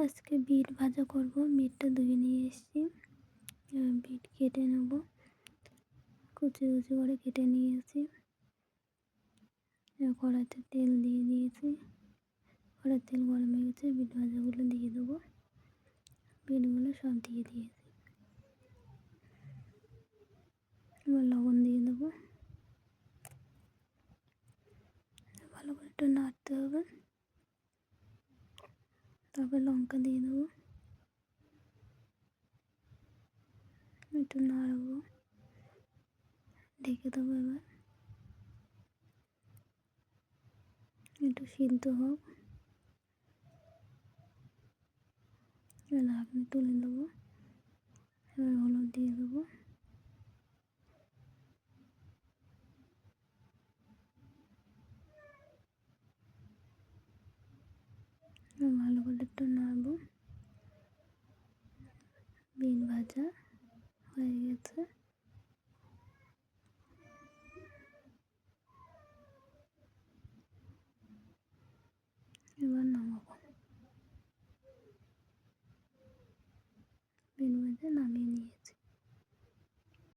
আজকে বিট ভাজা করব। বিটটা ধুয়ে নিয়ে এসেছি। বিট কেটে নেব, কুচি কুচি করে কেটে নিয়েছি। কড়াইতে তেল দিয়ে দিয়েছি। কড়াই তেল গরম হয়ে গেছে, বিট ভাজাগুলো দিয়ে দেবো। বিটগুলো সব দিয়ে দিয়েছি। এবার লবণ দিয়ে দেবো, ভালো করে একটু নাড়তে হবে। তারপর লঙ্কা দিয়ে দেবো, একটু নাড়বো, ঢেকে দেবো। এবার একটু সিদ্ধ হোক। এবার ঢাকনি তুলে দেবো। এবার হলুদ দিয়ে দেবো, ভালো করে একটু নাড়বো। বিট ভাজা হয়ে গেছে। এবার নামাবো। বিট ভাজা নামিয়ে নিয়েছি।